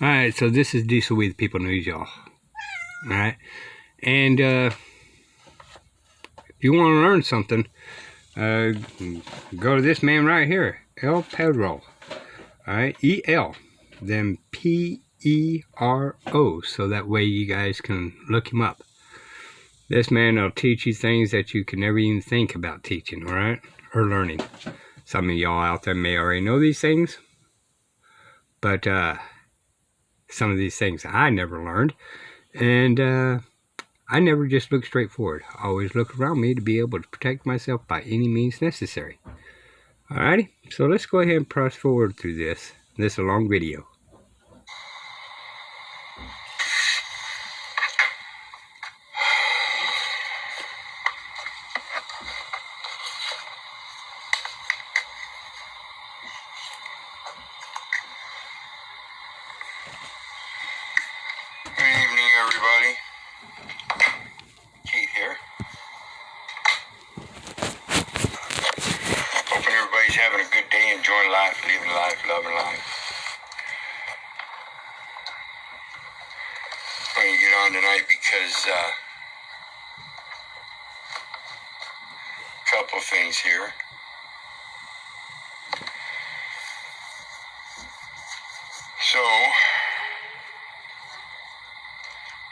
Alright, so this is Diesel with People News, y'all. Alright, and if you want to learn something, go to this man right here, El Pedro. Alright, E-L, then P-E-R-O, so that way you guys can look him up. This man will teach you things that you can never even think about teaching, alright, or learning. Some of y'all out there may already know these things, but some of these things I never learned, and I never just look straight forward. I always look around me to be able to protect myself by any means necessary. Alrighty, so let's go ahead and press forward through this. This is a long video. Good evening, everybody. Keith here. Hoping everybody's having a good day, enjoying life, living life, loving life. I'm going to get on tonight because a couple of things here. So,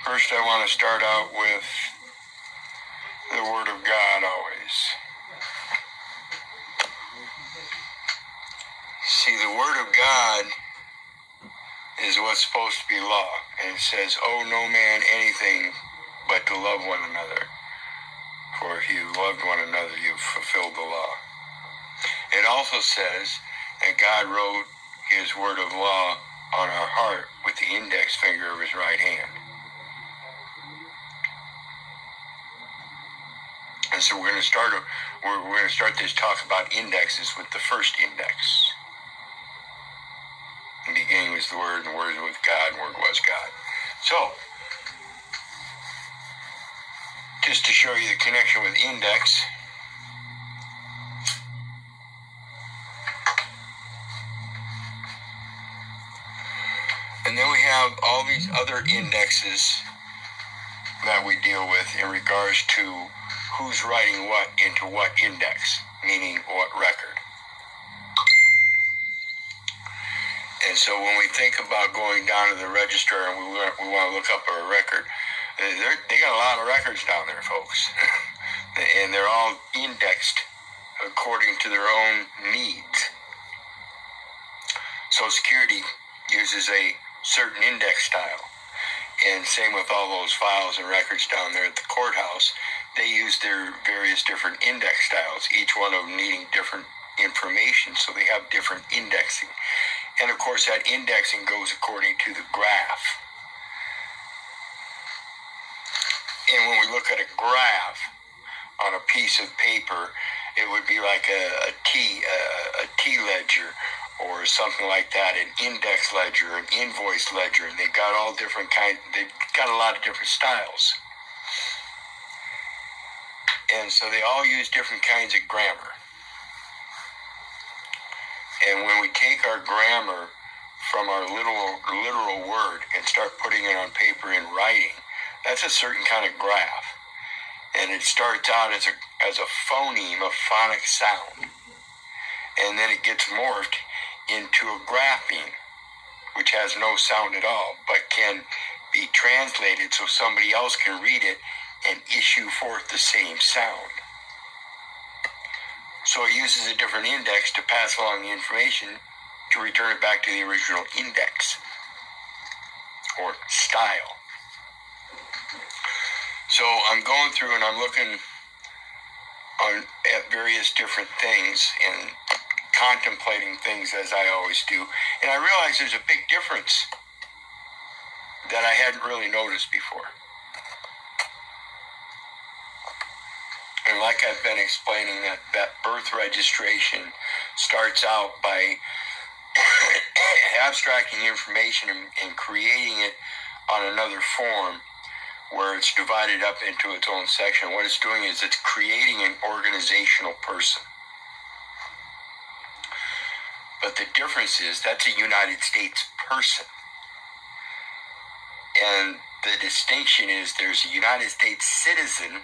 first I want to start out with the Word of God always. See, the Word of God is what's supposed to be law. And it says, owe no man anything but to love one another. For if you loved one another, you've fulfilled the law. It also says that God wrote his word of law on our heart with the index finger of his right hand. And so we're going to start this talk about indexes with the first index. In the beginning was the Word, and the Word was with God, and the Word was God. So, just to show you the connection with index, and then we have all these other indexes that we deal with in regards to who's writing what into what index, meaning what record. And so when we think about going down to the register and we want to look up a record, they got a lot of records down there, folks. And they're all indexed according to their own needs. Social Security uses a certain index style. And same with all those files and records down there at the courthouse. They use their various different index styles, each one of them needing different information, so they have different indexing. And of course, that indexing goes according to the graph. And when we look at a graph on a piece of paper, it would be like a T ledger or something like that, an index ledger, an invoice ledger, and they've got all different kinds, they've got a lot of different styles. And so they all use different kinds of grammar. And when we take our grammar from our literal word and start putting it on paper in writing, that's a certain kind of graph. And it starts out as a phoneme, a phonic sound. And then it gets morphed into a grapheme, which has no sound at all, but can be translated so somebody else can read it and issue forth the same sound. So it uses a different index to pass along the information to return it back to the original index or style. So I'm going through and I'm looking at various different things and contemplating things as I always do. And I realize there's a big difference that I hadn't really noticed before. And like I've been explaining, that birth registration starts out by abstracting information and creating it on another form where it's divided up into its own section. What it's doing is it's creating an organizational person. But the difference is that's a United States person. And the distinction is there's a United States citizen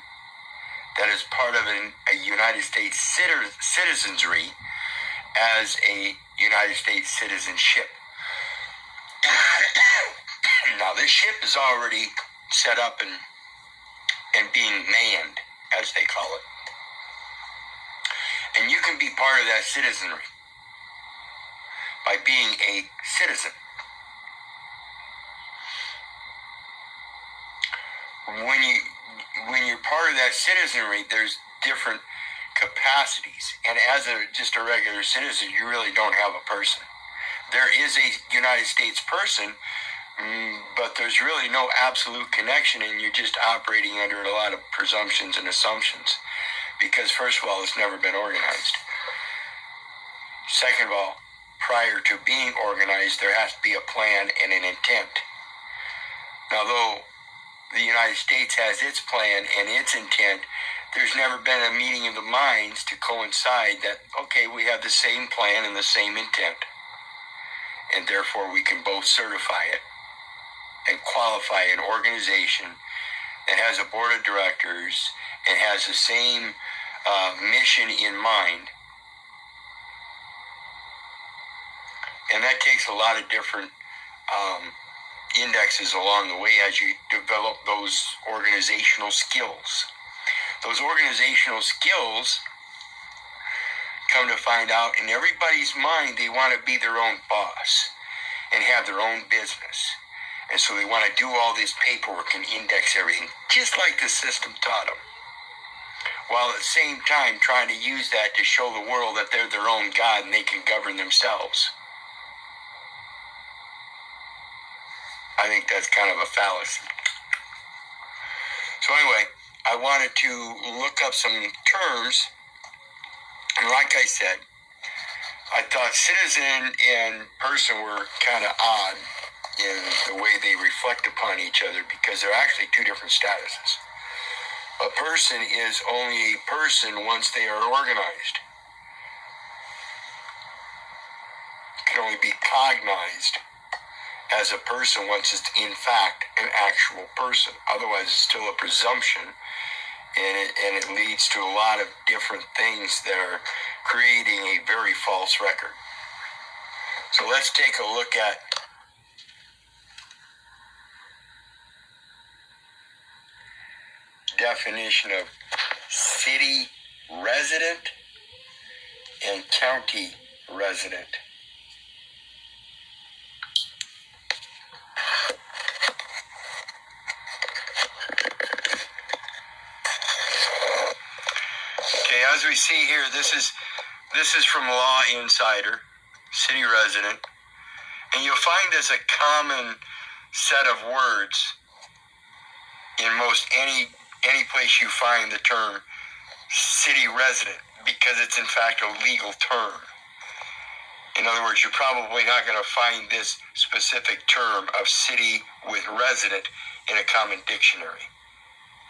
that is part of a United States citizenry as a United States citizenship. Now, this ship is already set up and being manned, as they call it. And you can be part of that citizenry by being a citizen. When you're part of that citizenry, there's different capacities. And as just a regular citizen, you really don't have a person. There is a United States person, but there's really no absolute connection, and you're just operating under a lot of presumptions and assumptions. Because first of all, it's never been organized. Second of all, prior to being organized, there has to be a plan and an intent. Now, though the United States has its plan and its intent, there's never been a meeting of the minds to coincide that, okay, we have the same plan and the same intent. And therefore, we can both certify it and qualify an organization that has a board of directors and has the same mission in mind. And that takes a lot of different indexes along the way as you develop those organizational skills. Those organizational skills, come to find out, in everybody's mind, they want to be their own boss and have their own business. And so they want to do all this paperwork and index everything, just like the system taught them. While at the same time trying to use that to show the world that they're their own God and they can govern themselves. I think that's kind of a fallacy. So anyway, I wanted to look up some terms, and like I said, I thought citizen and person were kind of odd in the way they reflect upon each other, because they're actually two different statuses. A person is only a person once they are organized. It can only be cognized as a person once it's in fact an actual person. Otherwise, it's still a presumption, and it leads to a lot of different things that are creating a very false record. So let's take a look at definition of city resident and county resident. Okay, as we see here, this is from Law Insider, city resident, and you'll find there's a common set of words in most any place you find the term city resident, because it's in fact a legal term. In other words, you're probably not going to find this specific term of city with resident in a common dictionary.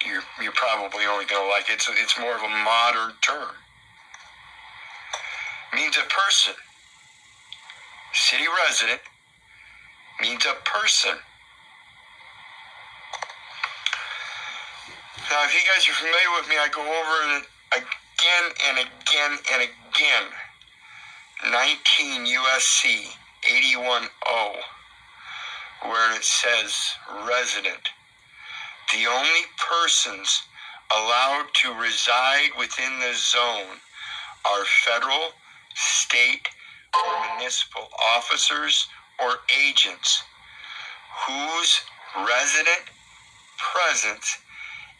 You're probably only going to like it. It's more of a modern term. Means a person. City resident means a person. Now, if you guys are familiar with me, I go over it again and again and again. 19 USC 81-0, where it says resident. The only persons allowed to reside within the zone are federal, state, or municipal officers or agents whose resident presence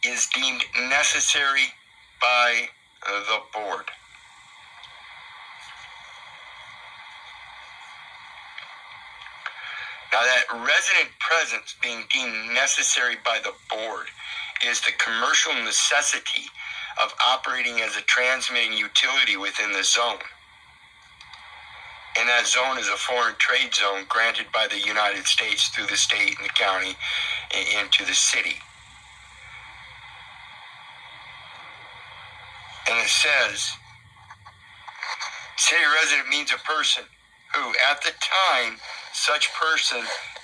is deemed necessary by the board. Now, that resident presence being deemed necessary by the board is the commercial necessity of operating as a transmitting utility within the zone. And that zone is a foreign trade zone granted by the United States through the state and the county into the city. And it says, city resident means a person who, at the time such person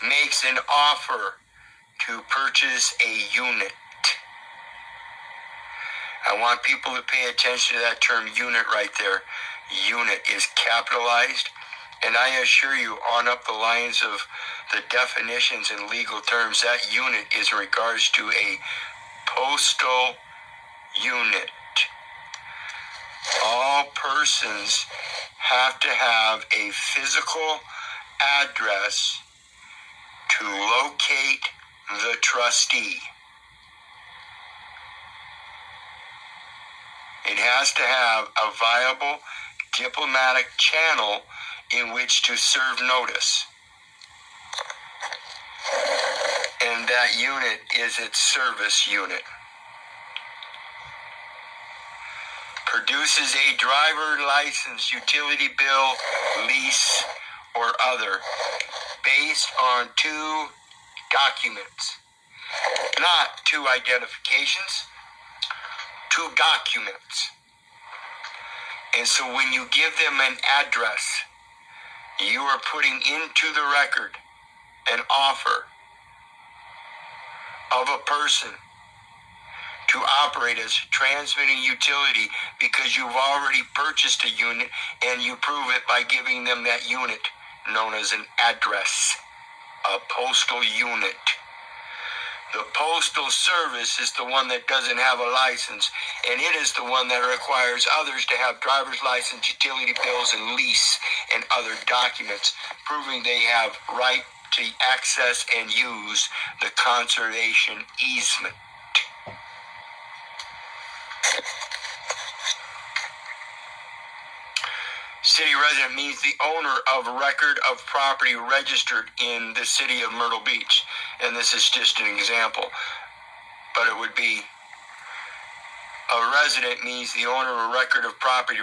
makes an offer to purchase a unit. I want people to pay attention to that term unit right there. Unit is capitalized, and I assure you, on up the lines of the definitions and legal terms, that unit is in regards to a postal unit. All persons have to have a physical address to locate the trustee. It has to have a viable diplomatic channel in which to serve notice. And that unit is its service unit. Produces a driver license, utility bill, lease, or other based on 2 documents. Not 2 identifications, 2 documents. And so when you give them an address, you are putting into the record an offer of a person to operate as a transmitting utility because you've already purchased a unit and you prove it by giving them that unit known as an address, a postal unit. The Postal Service is the one that doesn't have a license, and it is the one that requires others to have driver's license, utility bills, and lease and other documents proving they have right to access and use the conservation easement. City resident means the owner of record of property registered in the city of Myrtle Beach. And this is just an example. But it would be a resident means the owner of a record of property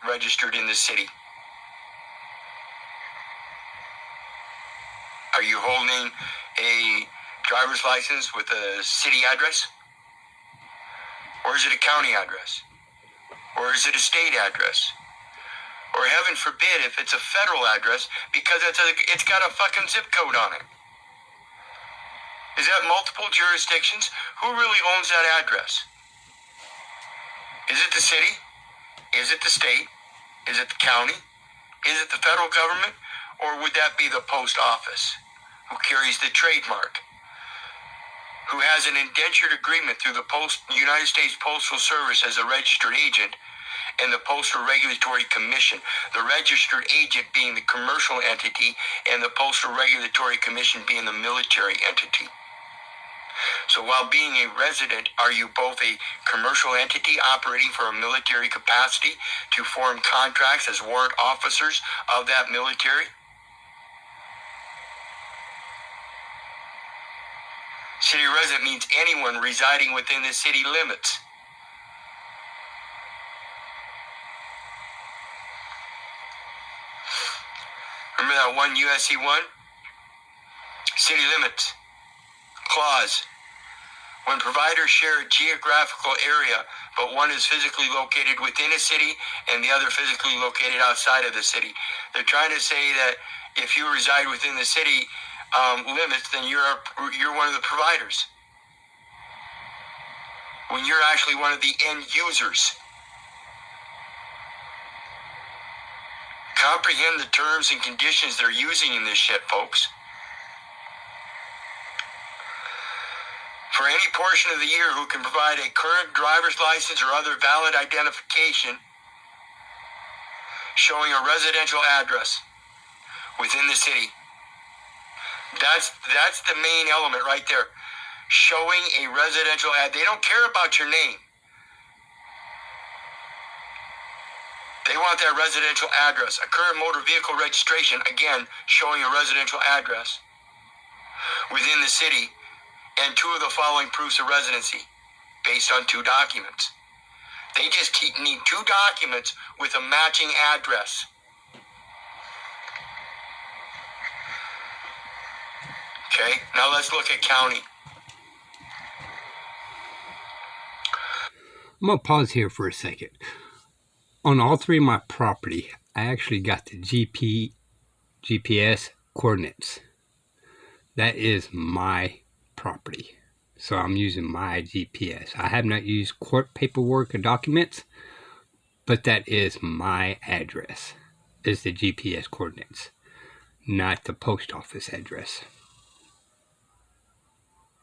registered in the city. Are you holding a driver's license with a city address? Or is it a county address? Or is it a state address? Or heaven forbid if it's a federal address because it's got a fucking zip code on it. Is that multiple jurisdictions? Who really owns that address? Is it the city? Is it the state? Is it the county? Is it the federal government? Or would that be the post office who carries the trademark? Who has an indentured agreement through the United States Postal Service as a registered agent and the Postal Regulatory Commission, the registered agent being the commercial entity and the Postal Regulatory Commission being the military entity. So while being a resident, are you both a commercial entity operating for a military capacity to form contracts as warrant officers of that military? City resident means anyone residing within the city limits. Remember that one USC 1? City limits. Clause. When providers share a geographical area, but one is physically located within a city and the other physically located outside of the city. They're trying to say that if you reside within the city limits, then you're one of the providers. When you're actually one of the end users. Comprehend the terms and conditions they're using in this shit, folks. For any portion of the year who can provide a current driver's license or other valid identification showing a residential address within the city. That's the main element right there. Showing a residential ad. They don't care about your name. They want that residential address. A current motor vehicle registration, again, showing a residential address within the city, and 2 of the following proofs of residency based on 2 documents. They just need 2 documents with a matching address. Okay, now let's look at county. I'm going to pause here for a second. On all 3 of my property, I actually got the GPS coordinates. That is my property. So I'm using my GPS. I have not used court paperwork or documents, but that is my address, is the GPS coordinates, not the post office address.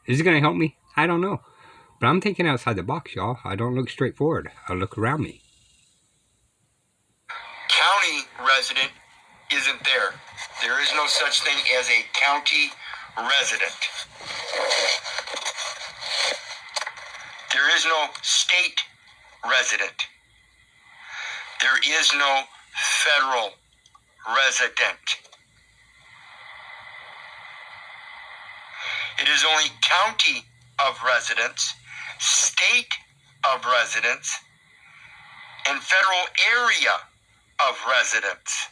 Is it going to help me? I don't know. But I'm thinking outside the box, y'all. I don't look straight forward. I look around me. County resident isn't there. There is no such thing as a county resident. There is no state resident. There is no federal resident. It is only county of residence, state of residence, and federal area of residence.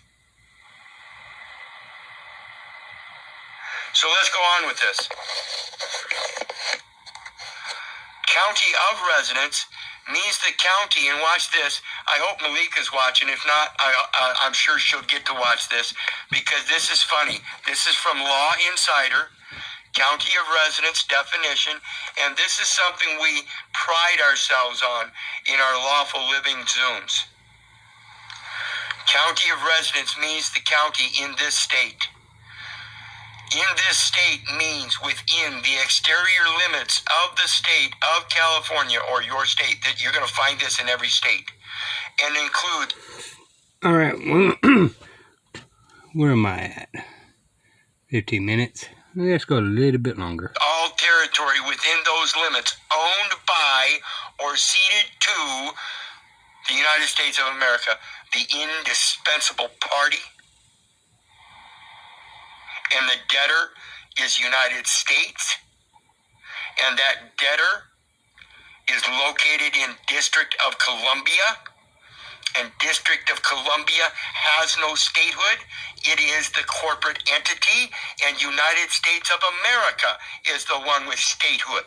So let's go on with this. County of residence means the county, and watch this. I hope Malika's watching. If not, I'm sure she'll get to watch this because this is funny. This is from Law Insider, county of residence definition, and this is something we pride ourselves on in our lawful living Zooms. County of residence means the county in this state. In this state means within the exterior limits of the state of California or your state. That you're going to find this in every state. And include... All right, well, where am I at? 15 minutes. Let's go a little bit longer. All territory within those limits owned by or ceded to the United States of America, the indispensable party, and the debtor is United States, and that debtor is located in District of Columbia, and District of Columbia has no statehood. It is the corporate entity, and United States of America is the one with statehood.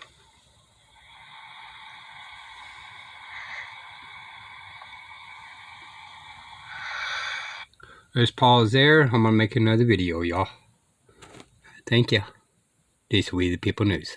Let's pause there. I'm going to make another video, y'all. Thank you. This is We the People News.